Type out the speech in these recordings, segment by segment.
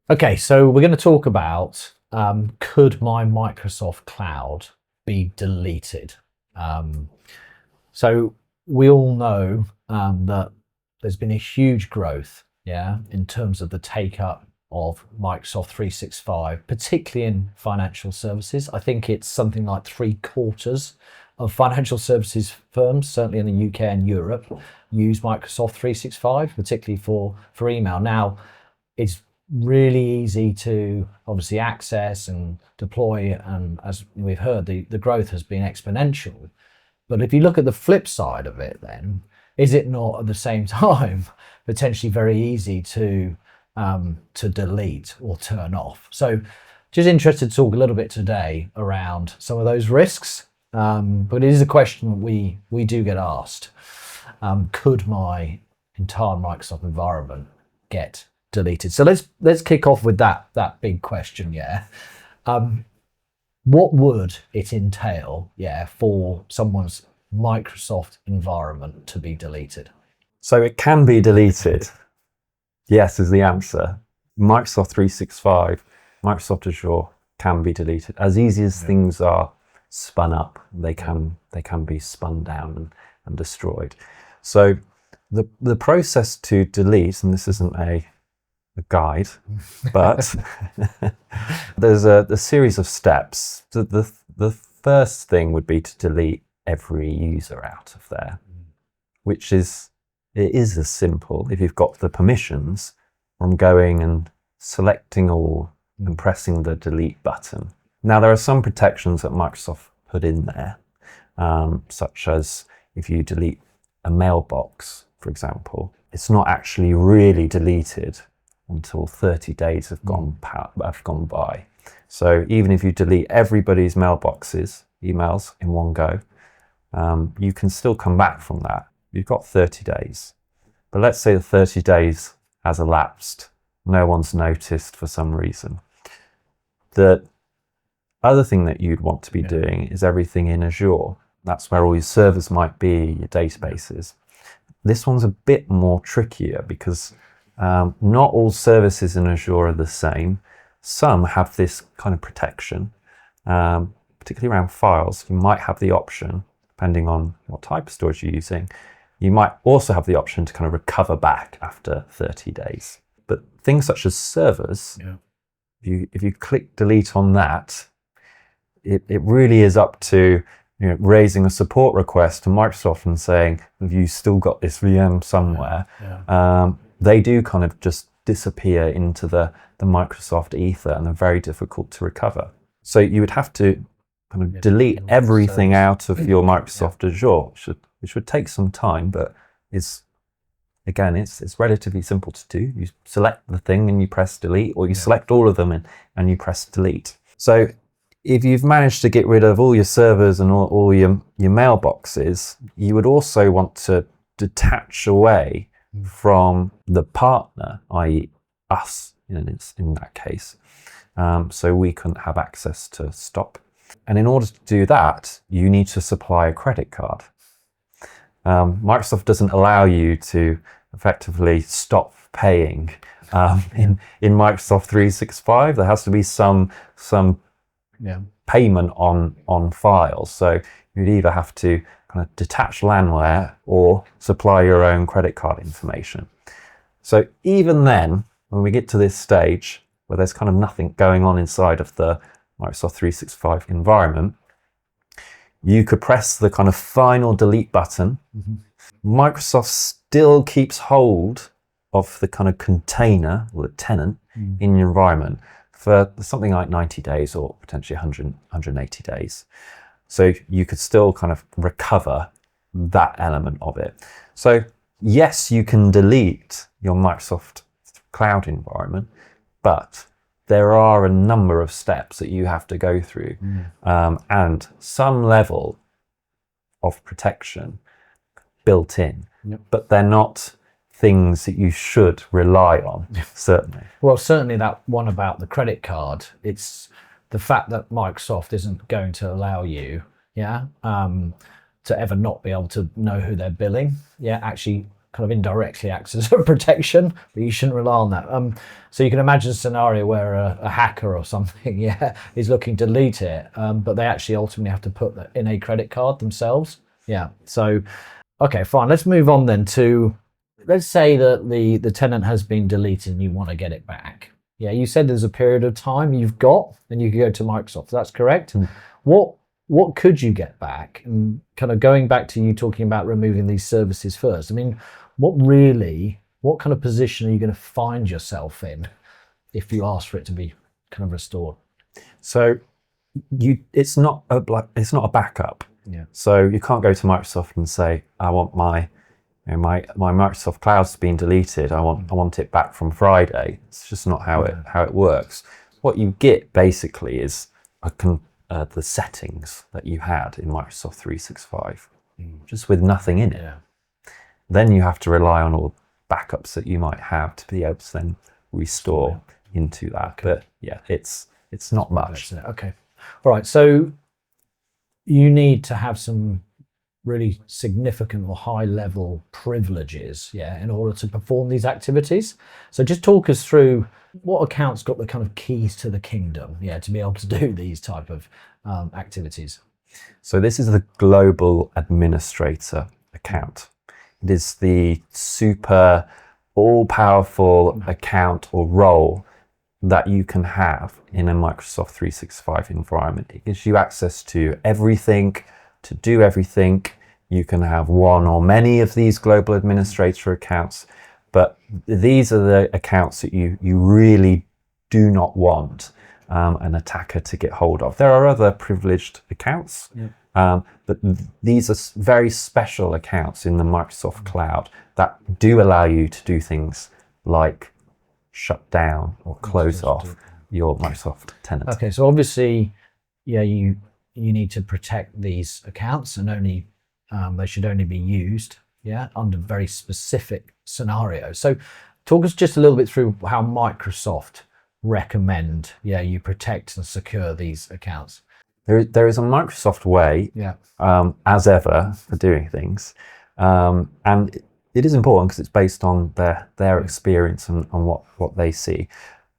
Okay, so we're going to talk about could my Microsoft Cloud be deleted? So we all know that there's been a huge growth, in terms of the take up of Microsoft 365, particularly in financial services. I think it's something like 3/4 of financial services firms, certainly in the UK and Europe, use Microsoft 365, particularly for email. Now, it's really easy to obviously access and deploy, and as we've heard, the growth has been exponential. But if you look at the flip side of it, then is it not at the same time potentially very easy to delete or turn off? So just interested to talk a little bit today around some of those risks, but it is a question we do get asked. Could my entire Microsoft environment get deleted? So let's kick off with that big question. What would it entail, for someone's Microsoft environment to be deleted? So it can be deleted. Yes is the answer. Microsoft 365, Microsoft Azure can be deleted. As easy as things are spun up, they can be spun down and destroyed. So the process to delete, and this isn't a guide, but there's a series of steps. The first thing would be to delete every user out of there, which is as simple, if you've got the permissions, from going and selecting all and pressing the delete button. Now, there are some protections that Microsoft put in there, such as if you delete a mailbox, for example, it's not actually really deleted until 30 days have gone by. So even if you delete everybody's emails in one go, you can still come back from that. You've got 30 days. But let's say the 30 days has elapsed. No one's noticed for some reason. The other thing that you'd want to be doing is everything in Azure. That's where all your servers might be, your databases. This one's a bit more trickier because not all services in Azure are the same. Some have this kind of protection, particularly around files. You might have the option, depending on what type of storage you're using, you might also have the option to kind of recover back after 30 days. But things such as servers, if you click delete on that, it really is up to raising a support request to Microsoft and saying, have you still got this VM somewhere? They do kind of just disappear into the Microsoft ether, and they're very difficult to recover. So you would have to kind of delete everything out of your Microsoft Azure, which would take some time, but it's relatively simple to do. You select the thing and you press delete, or you select all of them and you press delete. So if you've managed to get rid of all your servers and all your mailboxes, you would also want to detach away from the partner, i.e. us in that case, so we couldn't have access to stop. And in order to do that, you need to supply a credit card. Microsoft doesn't allow you to effectively stop paying in Microsoft 365. There has to be some payment on files. So you'd either have to kind of detach landware or supply your own credit card information. So even then, when we get to this stage where there's kind of nothing going on inside of the Microsoft 365 environment, you could press the kind of final delete button. Microsoft still keeps hold of the kind of container or the tenant in your environment for something like 90 days or potentially 180 days. So you could still kind of recover that element of it. So yes, you can delete your Microsoft Cloud environment, but there are a number of steps that you have to go through, and some level of protection built in, but they're not things that you should rely on, certainly. Well, certainly that one about the credit card, it's the fact that Microsoft isn't going to allow you, to ever not be able to know who they're billing. Actually kind of indirectly acts as a protection, but you shouldn't rely on that. So you can imagine a scenario where a hacker or something, is looking to delete it, but they actually ultimately have to put that in a credit card themselves. Yeah. So, okay, fine. Let's move on then to, let's say that the tenant has been deleted and you want to get it back. Yeah, you said there's a period of time you've got, and you can go to Microsoft. That's correct. What could you get back? And kind of going back to you talking about removing these services first. I mean, what kind of position are you going to find yourself in if you ask for it to be kind of restored? So it's not a backup. Yeah. So you can't go to Microsoft and say, I want my Microsoft Cloud's been deleted. I want it back from Friday. It's just not how it works. What you get basically is the settings that you had in Microsoft 365, just with nothing in it. Yeah. Then you have to rely on all backups that you might have to be able to then restore into that. Okay. But yeah, it's not much. Okay. All right. So you need to have some really significant or high level privileges, in order to perform these activities. So just talk us through what accounts got the kind of keys to the kingdom, to be able to do these type of activities. So this is the global administrator account. It is the super all-powerful account or role that you can have in a Microsoft 365 environment. It gives you access to everything, to do everything. You can have one or many of these global administrator accounts, but these are the accounts that you really do not want an attacker to get hold of. There are other privileged accounts, but these are very special accounts in the Microsoft Cloud that do allow you to do things like shut down or close off your Microsoft tenant. Okay, so obviously, you need to protect these accounts, and only they should only be used, under very specific scenarios. So, talk us just a little bit through how Microsoft recommend you protect and secure these accounts. There is a Microsoft way, as ever, for doing things, and it is important because it's based on their experience and on what they see,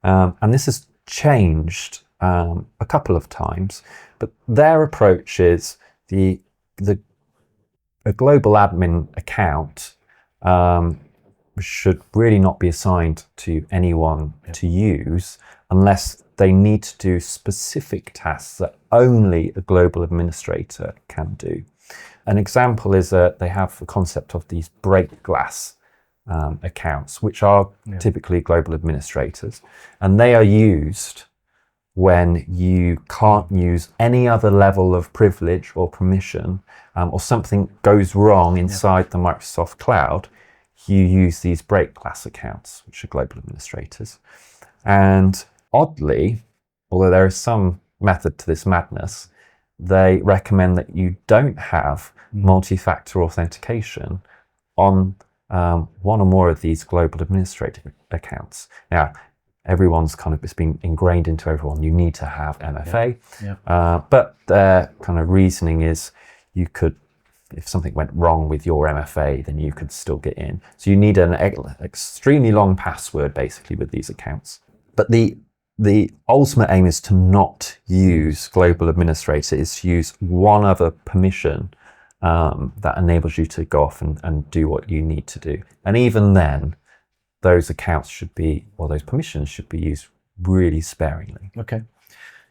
and this has changed a couple of times. But their approach is a global admin account should really not be assigned to anyone to use unless they need to do specific tasks that only a global administrator can do. An example is they have the concept of these break glass accounts, which are typically global administrators, and they are used when you can't use any other level of privilege or permission, or something goes wrong inside the Microsoft Cloud. You use these break glass accounts, which are global administrators. And oddly, although there is some method to this madness, they recommend that you don't have multi-factor authentication on one or more of these global administrator accounts. Now, it's been ingrained into everyone. You need to have MFA, but their kind of reasoning is you could, if something went wrong with your MFA, then you could still get in. So you need an extremely long password basically with these accounts. But the ultimate aim is to not use global administrator, is to use one other permission that enables you to go off and do what you need to do. And even then, those accounts should be, or those permissions should be used really sparingly. Okay.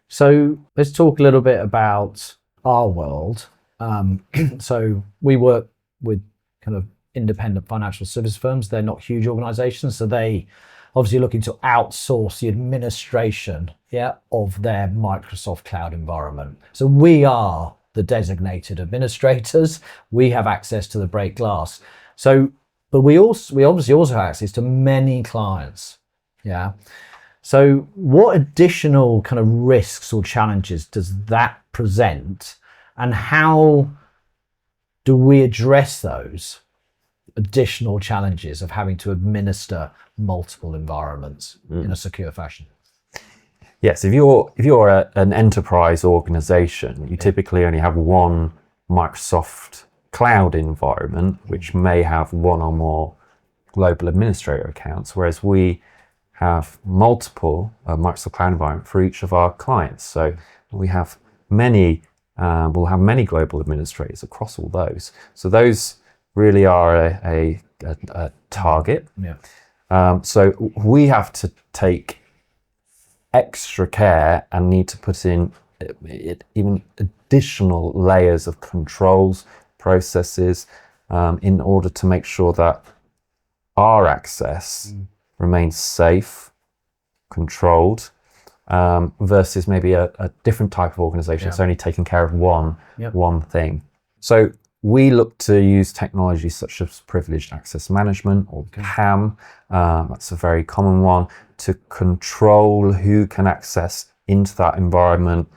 So let's talk a little bit about our world. So we work with kind of independent financial service firms. They're not huge organizations, so they obviously looking to outsource the administration of their Microsoft Cloud environment. So we are the designated administrators. We have access to the break glass. So, but we obviously also have access to many clients. So what additional kind of risks or challenges does that present, and how do we address those additional challenges of having to administer multiple environments in a secure fashion? Yes, if you're an enterprise organization, you typically only have one Microsoft Cloud environment, which may have one or more global administrator accounts, whereas we have multiple Microsoft Cloud environment for each of our clients. So we have many, we'll have many global administrators across all those. So those really are a target. Yeah. So we have to take extra care and need to put in even additional layers of controls, processes, in order to make sure that our access remains safe, controlled, versus maybe a different type of organization that's only taking care of one thing. So we look to use technology such as privileged access management, or PAM. That's a very common one, to control who can access into that environment,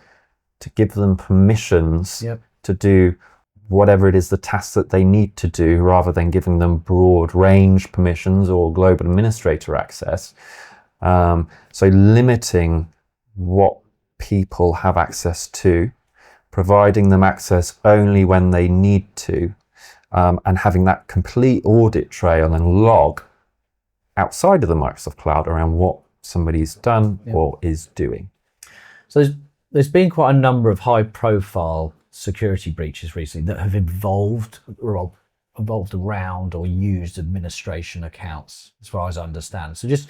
to give them permissions to do whatever it is, the tasks that they need to do, rather than giving them broad range permissions or global administrator access. So limiting what people have access to, providing them access only when they need to, and having that complete audit trail and log outside of the Microsoft Cloud around what somebody's done or is doing. So there's been quite a number of high profile security breaches recently that have evolved around or used administration accounts, as far as I understand. So just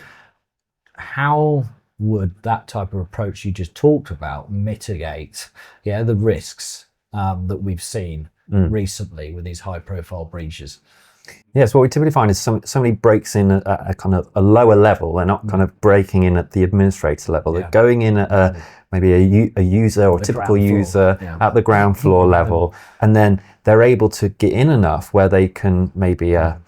how would that type of approach you just talked about mitigate the risks that we've seen recently with these high profile breaches? Yes, what we typically find is somebody breaks in at a kind of a lower level. They're not kind of breaking in at the administrator level. They're going in at maybe a user or a typical user at the ground floor level, and then they're able to get in enough where they can maybe a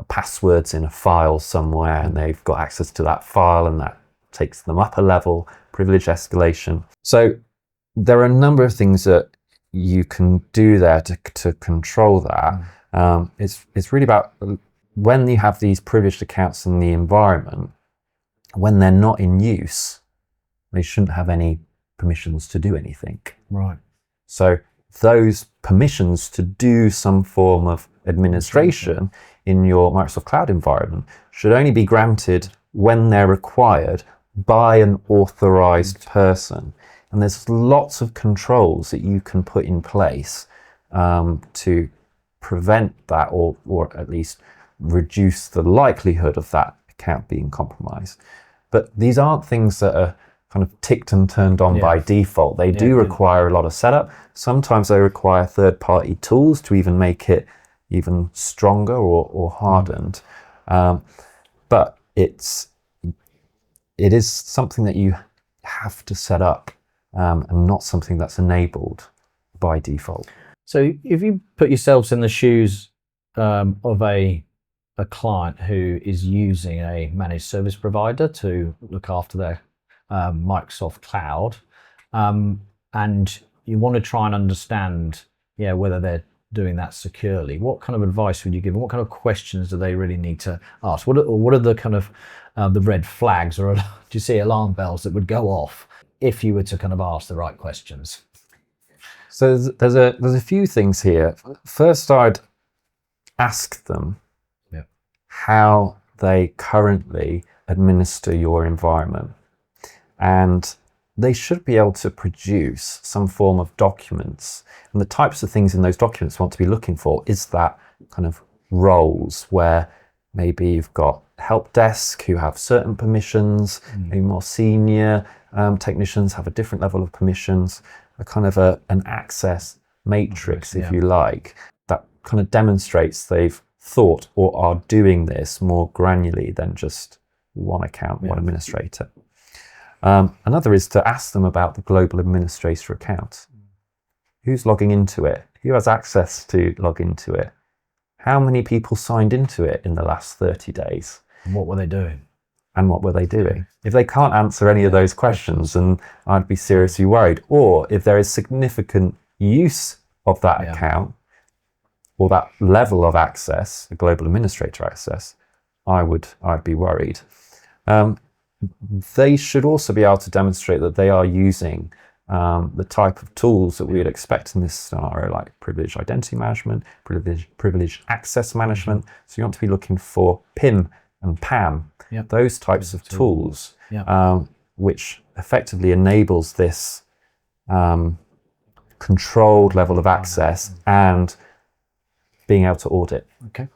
passwords in a file somewhere, and they've got access to that file, and that takes them up a level, privilege escalation. So there are a number of things that you can do there to control that. It's really about when you have these privileged accounts in the environment, when they're not in use, they shouldn't have any permissions to do anything. Right. So those permissions to do some form of administration in your Microsoft Cloud environment should only be granted when they're required by an authorized person. And there's lots of controls that you can put in place to prevent that, or at least reduce the likelihood of that account being compromised. But these aren't things that are kind of ticked and turned on by default. They do require a lot of setup. Sometimes they require third-party tools to even make it even stronger or hardened. But it is something that you have to set up, and not something that's enabled by default. So if you put yourselves in the shoes of a client who is using a managed service provider to look after their Microsoft Cloud, and you want to try and understand whether they're doing that securely, what kind of advice would you give them? What kind of questions do they really need to ask? What are the kind of the red flags, or do you see alarm bells that would go off if you were to kind of ask the right questions? So there's a few things here. First, I'd ask them how they currently administer your environment, and they should be able to produce some form of documents. And the types of things in those documents we want to be looking for is that kind of roles where maybe you've got help desk who have certain permissions, maybe more senior technicians have a different level of permissions, a kind of an access matrix, if you like, that kind of demonstrates they've thought or are doing this more granularly than just one account, one administrator. Another is to ask them about the global administrator account. Who's logging into it? Who has access to log into it? How many people signed into it in the last 30 days? And what were they doing? And what were they doing? If they can't answer any of those questions, then I'd be seriously worried. Or if there is significant use of that account or that level of access, the global administrator access, I'd be worried. They should also be able to demonstrate that they are using the type of tools that we would expect in this scenario, like privileged identity management, privileged access management. So you want to be looking for PIM and PAM, those types of tools, which effectively enables this controlled level of access and being able to audit. Okay.